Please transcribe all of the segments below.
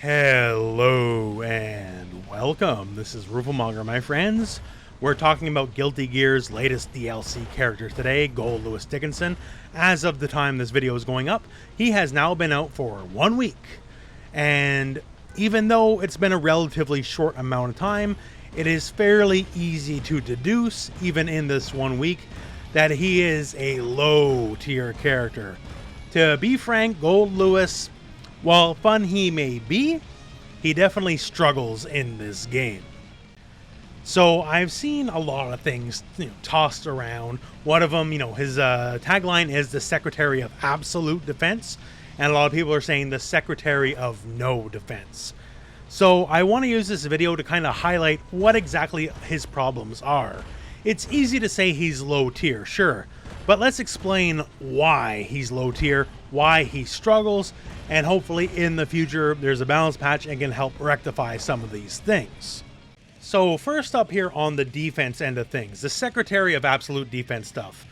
Hello and welcome. This is rooflemonger, my friends. We're talking about Guilty Gear's latest DLC character today, Goldlewis. As of the time this video is going up, he has now been out for 1 week. And even though it's been a relatively short amount of time, it is fairly easy to deduce, even in this 1 week, that he is a low tier character. To be frank, Goldlewis, while fun he may be, he definitely struggles in this game. So I've seen a lot of things, tossed around. One of them, his tagline is the Secretary of Absolute Defense, and a lot of people are saying the Secretary of No Defense. So I want to use this video to kind of highlight what exactly his problems are. It's easy to say he's low tier, sure, but let's explain why he's low tier, why he struggles, and hopefully in the future there's a balance patch and can help rectify some of these things. So first up here on the defense end of things, the Secretary of Absolute Defense stuff.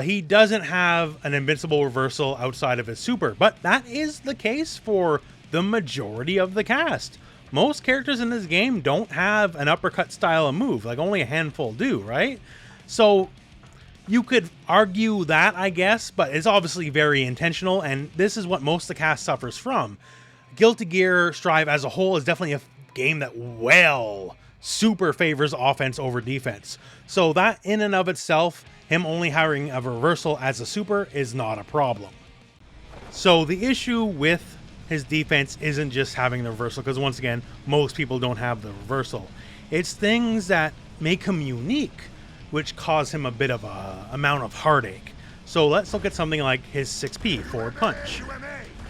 He doesn't have an invincible reversal outside of his super, but that is the case for the majority of the cast. Most characters in this game don't have an uppercut style of move, like only a handful do, right? So you could argue that, I guess, but it's obviously very intentional, and this is what most of the cast suffers from. Guilty Gear Strive as a whole is definitely a game that super favors offense over defense. So that in and of itself, him only having a reversal as a super is not a problem. So the issue with his defense isn't just having the reversal, because once again, most people don't have the reversal. It's things that make him unique, which cause him a bit of a amount of heartache. So let's look at something like his 6P, forward punch,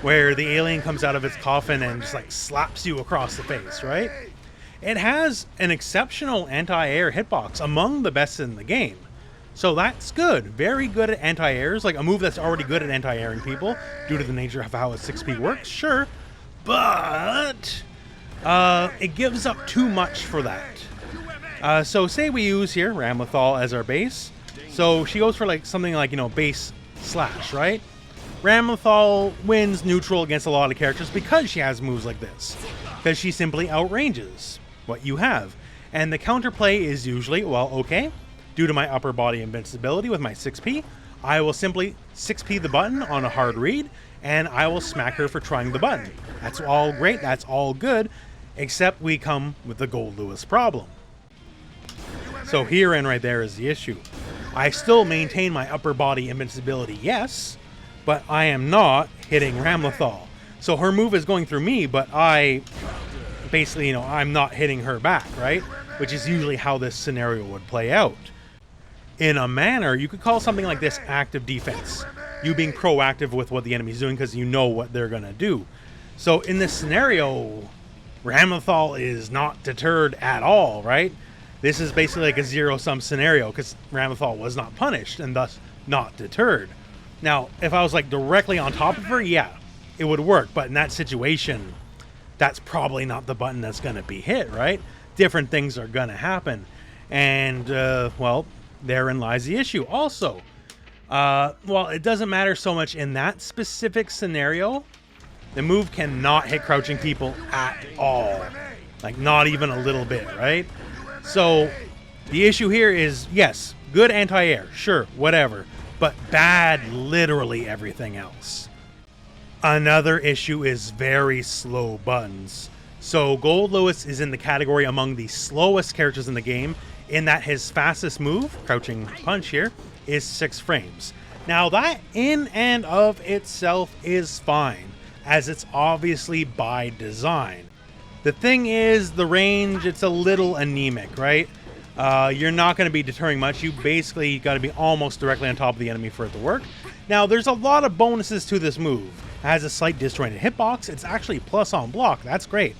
where the alien comes out of its coffin and just like slaps you across the face, right? It has an exceptional anti-air hitbox, among the best in the game. So that's good, very good at anti-airs, like a move that's already good at anti-airing people due to the nature of how a 6P works, sure, but it gives up too much for that. So say we use here Ramlethal as our base. So she goes for like something like, base slash, right? Ramlethal wins neutral against a lot of characters because she has moves like this. Because she simply outranges what you have. And the counterplay is usually, well, okay, due to my upper body invincibility with my 6P, I will simply 6P the button on a hard read, and I will smack her for trying the button. That's all great, that's all good, except we come with the Goldlewis problem. So herein right there is the issue. I still maintain my upper body invincibility, yes, but I am not hitting Ramlethal. So her move is going through me, but I basically, I'm not hitting her back, right? Which is usually how this scenario would play out. In a manner, you could call something like this active defense. You being proactive with what the enemy's doing because you know what they're going to do. So in this scenario, Ramlethal is not deterred at all, right? This is basically like a zero-sum scenario because Ramlethal was not punished and thus not deterred. Now, if I was like directly on top of her, yeah, it would work. But in that situation, that's probably not the button that's going to be hit, right? Different things are going to happen. And, well, therein lies the issue. Also, well, it doesn't matter so much in that specific scenario. The move cannot hit crouching people at all. Like, not even a little bit, right? So the issue here is, yes, good anti-air, sure, whatever, but bad literally everything else. Another issue is very slow buttons. So Goldlewis is in the category among the slowest characters in the game, in that his fastest move, crouching punch here, is 6 frames. Now that in and of itself is fine, as it's obviously by design. The thing is, the range, it's a little anemic, right? You're not going to be deterring much. You basically got to be almost directly on top of the enemy for it to work. Now, there's a lot of bonuses to this move. It has a slight disjointed hitbox. It's actually plus on block. That's great.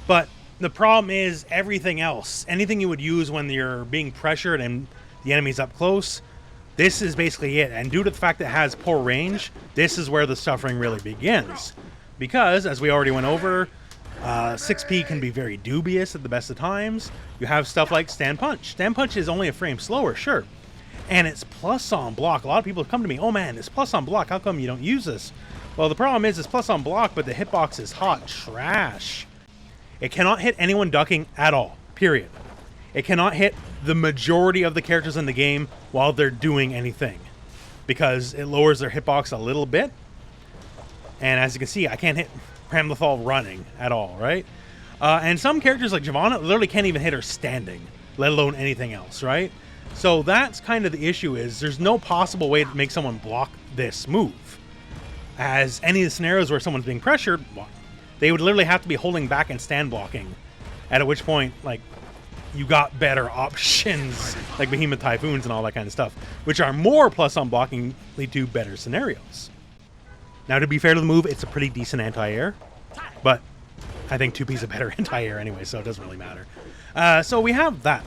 But the problem is everything else. Anything you would use when you're being pressured and the enemy's up close, this is basically it. And due to the fact that it has poor range, this is where the suffering really begins. Because, as we already went over, 6P can be very dubious at the best of times. You have stuff like stand punch. Stand punch is only a frame slower, sure. And it's plus on block. A lot of people have come to me, oh man, it's plus on block. How come you don't use this? Well, the problem is it's plus on block, but the hitbox is hot trash. It cannot hit anyone ducking at all, period. It cannot hit the majority of the characters in the game while they're doing anything, because it lowers their hitbox a little bit. And as you can see, I can't hit Pramlethal running at all, right? And some characters like Giovanna literally can't even hit her standing, let alone anything else, right? So that's kind of the issue, is there's no possible way to make someone block this move. As any of the scenarios where someone's being pressured, they would literally have to be holding back and stand blocking, at which point, like, you got better options, like Behemoth Typhoons and all that kind of stuff, which are more plus on blocking, lead to better scenarios. Now, to be fair to the move, it's a pretty decent anti-air, but I think 2P is a better anti-air anyway, so it doesn't really matter. So we have that.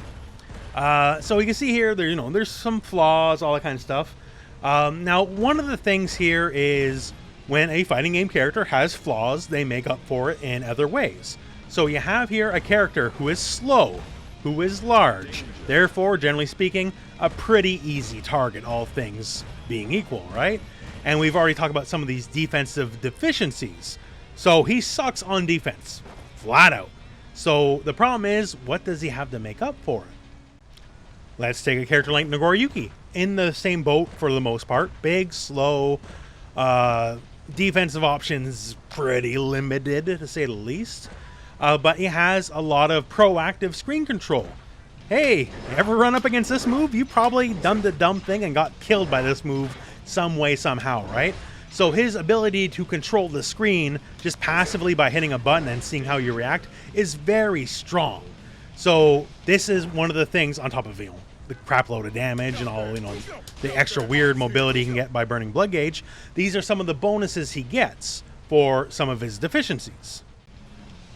So you can see here, there, there's some flaws, all that kind of stuff. Now, one of the things here is when a fighting game character has flaws, they make up for it in other ways. So you have here a character who is slow, who is large, therefore, generally speaking, a pretty easy target, all things being equal, right? And we've already talked about some of these defensive deficiencies. So he sucks on defense, flat out. So the problem is, what does he have to make up for it? Let's take a character like Nagoriyuki, in the same boat for the most part. Big, slow, defensive options pretty limited, to say the least. But he has a lot of proactive screen control. Hey, you ever run up against this move? You probably done the dumb thing and got killed by this move some way, somehow, right? So his ability to control the screen just passively by hitting a button and seeing how you react is very strong. So this is one of the things, on top of, the crap load of damage and all, the extra weird mobility he can get by burning blood gauge. These are some of the bonuses he gets for some of his deficiencies.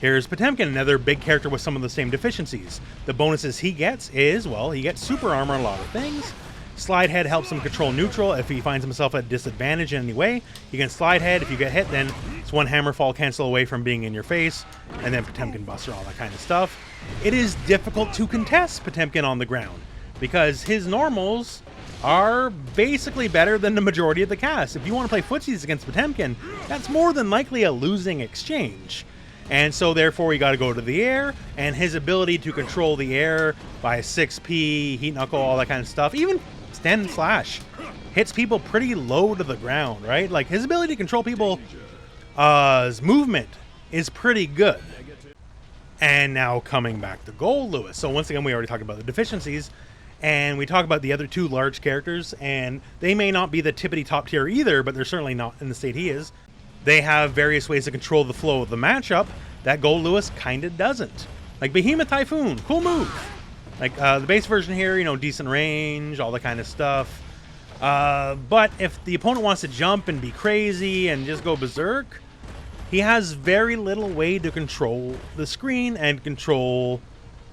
Here's Potemkin, another big character with some of the same deficiencies. The bonuses he gets is, well, he gets super armor on a lot of things. Slide head helps him control neutral if he finds himself at a disadvantage in any way. He can slide head. If you get hit, then it's one hammer fall cancel away from being in your face. And then Potemkin buster, all that kind of stuff. It is difficult to contest Potemkin on the ground, because his normals are basically better than the majority of the cast. If you want to play footsies against Potemkin, that's more than likely a losing exchange. And so therefore you got to go to the air, and his ability to control the air by 6P, heat knuckle, all that kind of stuff, even stand and slash, hits people pretty low to the ground, right? Like, his ability to control people's movement is pretty good. And now coming back to Goldlewis. So once again, we already talked about the deficiencies, and we talk about the other two large characters, and they may not be the tippity top tier either, but they're certainly not in the state he is. They have various ways to control the flow of the matchup that Goldlewis kind of doesn't. Like Behemoth Typhoon, cool move. Like the base version here, decent range, all that kind of stuff. But if the opponent wants to jump and be crazy and just go berserk, he has very little way to control the screen and control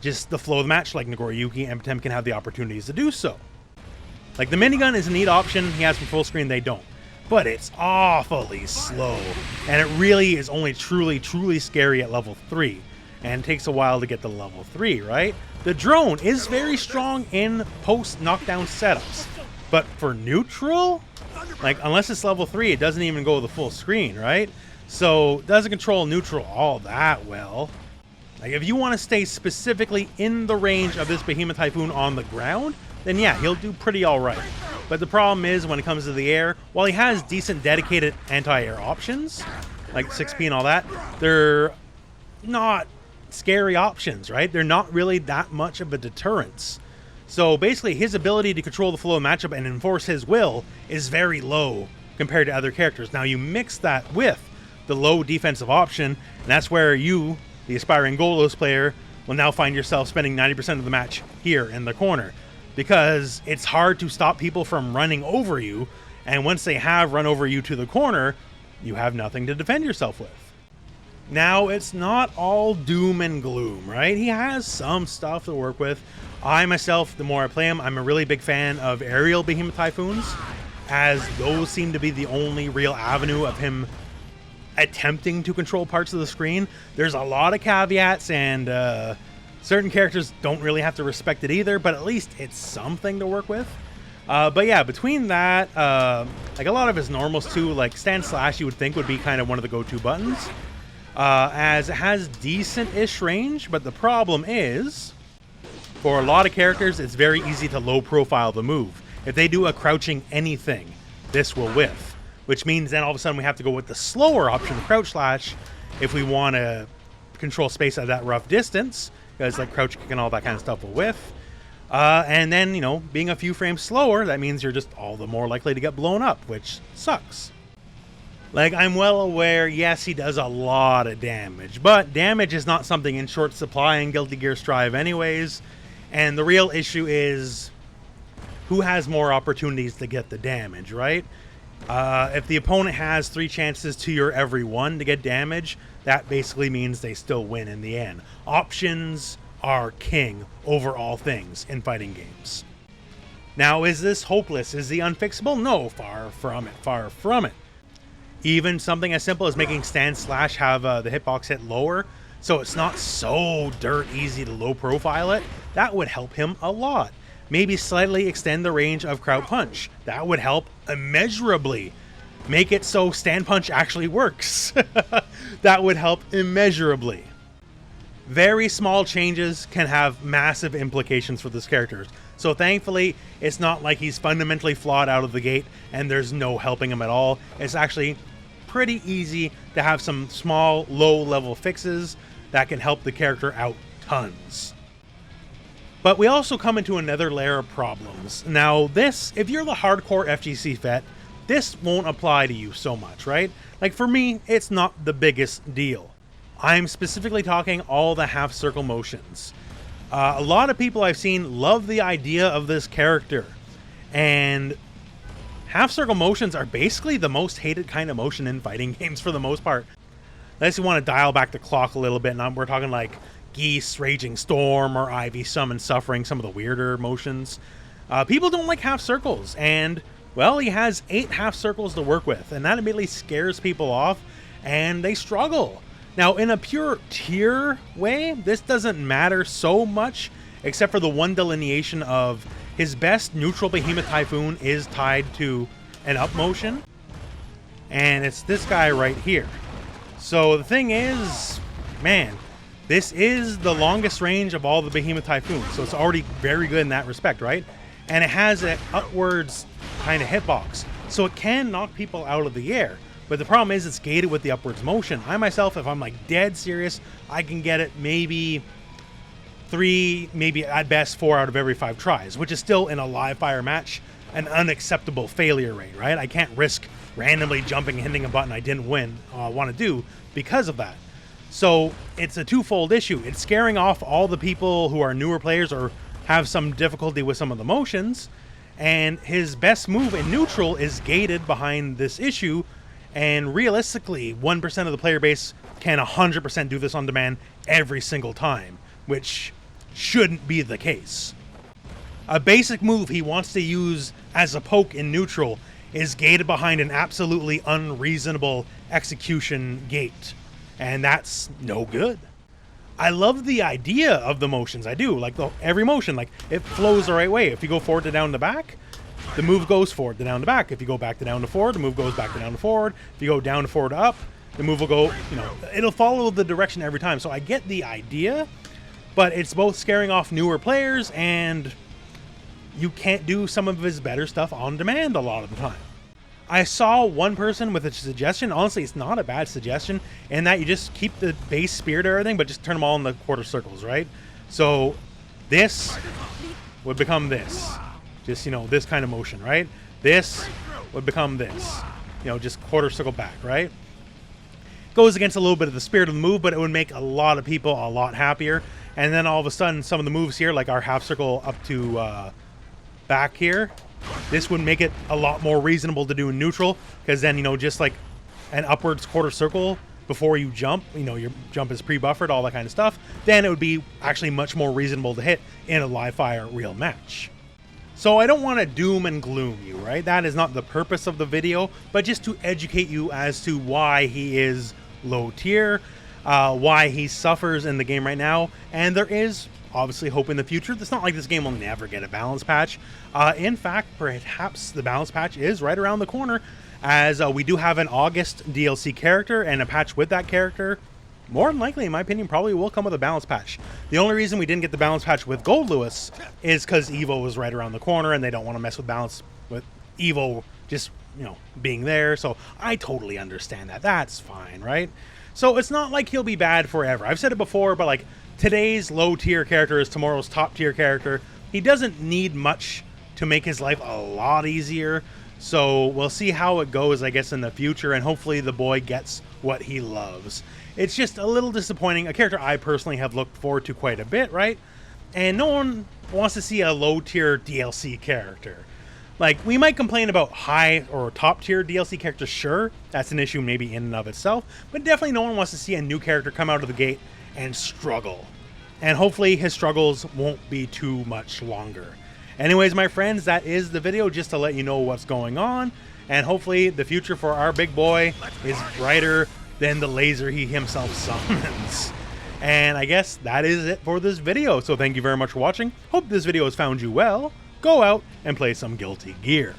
just the flow of the match, like Nagoriyuki and Potemkin have the opportunities to do so. Like, the minigun is a neat option. He has from full screen, they don't. But it's awfully slow, and it really is only truly scary at level 3, and it takes a while to get to level 3, right? The drone is very strong in post-knockdown setups, but for neutral, like, unless it's level 3, it doesn't even go the full screen, right? So it doesn't control neutral all that well. Like, if you want to stay specifically in the range of this Behemoth Typhoon on the ground, then yeah, he'll do pretty alright. But the problem is, when it comes to the air, while he has decent dedicated anti-air options, like 6P and all that, they're not scary options, right? They're not really that much of a deterrence. So basically, his ability to control the flow of matchup and enforce his will is very low compared to other characters. Now, you mix that with the low defensive option, and that's where you, the aspiring Goldlewis player, will now find yourself spending 90% of the match here in the corner, because it's hard to stop people from running over you, and once they have run over you to the corner, you have nothing to defend yourself with. Now, it's not all doom and gloom, right? He has some stuff to work with. I myself, the more I play him, I'm a really big fan of aerial Behemoth Typhoons, as those seem to be the only real avenue of him attempting to control parts of the screen. There's a lot of caveats, and certain characters don't really have to respect it either, but at least it's something to work with. But yeah, between that, like a lot of his normals too, like stand slash you would think would be kind of one of the go-to buttons, as it has decent-ish range, but the problem is, for a lot of characters, it's very easy to low profile the move. If they do a crouching anything, this will whiff, which means then all of a sudden we have to go with the slower option, crouch slash, if we want to control space at that rough distance, because like crouch kick and all that kind of stuff will whiff. And then, you know, being a few frames slower, that means you're just all the more likely to get blown up, which sucks. Like, I'm well aware, yes, he does a lot of damage, but damage is not something in short supply in Guilty Gear Strive anyways, and the real issue is who has more opportunities to get the damage, right? If the opponent has 3 chances to your every 1 to get damage, that basically means they still win in the end. Options are king over all things in fighting games. Now, is this hopeless? Is he unfixable? No, far from it, far from it. Even something as simple as making stand slash have the hitbox hit lower, so it's not so dirt easy to low profile it, that would help him a lot. Maybe slightly extend the range of crowd punch. That would help immeasurably. Make it so stand punch actually works. That would help immeasurably. Very small changes can have massive implications for this character. So thankfully, it's not like he's fundamentally flawed out of the gate and there's no helping him at all. It's actually pretty easy to have some small, low-level fixes that can help the character out tons. But we also come into another layer of problems. Now this, if you're the hardcore FGC vet, this won't apply to you so much, right? Like for me, it's not the biggest deal. I'm specifically talking all the half circle motions. A lot of people I've seen love the idea of this character, and half circle motions are basically the most hated kind of motion in fighting games for the most part. Unless you want to dial back the clock a little bit, and we're talking like Geese, Raging Storm, or Ivy, Summon, Suffering, some of the weirder motions. People don't like half circles, and well, he has 8 half circles to work with, and that immediately scares people off, and they struggle. Now, in a pure tier way, this doesn't matter so much, except for the one delineation of his best neutral Behemoth Typhoon is tied to an up motion, and it's this guy right here. So the thing is, man, this is the longest range of all the Behemoth Typhoons, so it's already very good in that respect, right? And it has an upwards kind of hitbox, so it can knock people out of the air. But the problem is it's gated with the upwards motion. I myself, if I'm like dead serious, I can get it maybe 3, maybe at best 4 out of every 5 tries, which is still in a live fire match an unacceptable failure rate, right? I can't risk randomly jumping and hitting a button I didn't want to do because of that. So it's a twofold issue. It's scaring off all the people who are newer players or have some difficulty with some of the motions, and his best move in neutral is gated behind this issue. And realistically, 1% of the player base can 100% do this on demand every single time, which shouldn't be the case. A basic move he wants to use as a poke in neutral is gated behind an absolutely unreasonable execution gate, and that's no good. I love the idea of the motions, I do. Like every motion, like it flows the right way. If you go forward to down to back, the move goes forward to down to back. If you go back to down to forward, the move goes back to down to forward. If you go down to forward to up, the move will go, you know, it'll follow the direction every time. So I get the idea, but it's both scaring off newer players and you can't do some of his better stuff on demand a lot of the time. I saw one person with a suggestion. Honestly, it's not a bad suggestion in that you just keep the base spirit or everything, but just turn them all in the quarter circles, right? So this would become this. Just, you know, this kind of motion, right? This would become this. You know, just quarter circle back, right? Goes against a little bit of the spirit of the move, but it would make a lot of people a lot happier. And then all of a sudden, some of the moves here, like our half circle up to back here, this would make it a lot more reasonable to do in neutral, because then, you know, just like an upwards quarter circle before you jump, you know, your jump is pre-buffered, all that kind of stuff, then it would be actually much more reasonable to hit in a live fire real match. So I don't want to doom and gloom you, right? That is not the purpose of the video, but just to educate you as to why he is low tier, why he suffers in the game right now, and there is obviously hope in the future. It's not like this game will never get a balance patch. In fact, perhaps the balance patch is right around the corner, as we do have an August DLC character and a patch with that character. More than likely, in my opinion, probably will come with a balance patch. The only reason we didn't get the balance patch with Goldlewis is because Evo was right around the corner and they don't want to mess with balance with Evo just, you know, being there. So I totally understand that. That's fine, right? So it's not like he'll be bad forever. I've said it before, but like today's low tier character is tomorrow's top tier character. He doesn't need much to make his life a lot easier. So we'll see how it goes, I guess, in the future, and hopefully the boy gets what he loves. It's just a little disappointing. A character I personally have looked forward to quite a bit, right? And no one wants to see a low-tier DLC character. Like, we might complain about high or top-tier DLC characters, sure. That's an issue maybe in and of itself. But definitely no one wants to see a new character come out of the gate and struggle. And hopefully his struggles won't be too much longer. Anyways, my friends, that is the video, just to let you know what's going on. And hopefully the future for our big boy is brighter than the laser he himself summons. And I guess that is it for this video. So thank you very much for watching. Hope this video has found you well. Go out and play some Guilty Gear.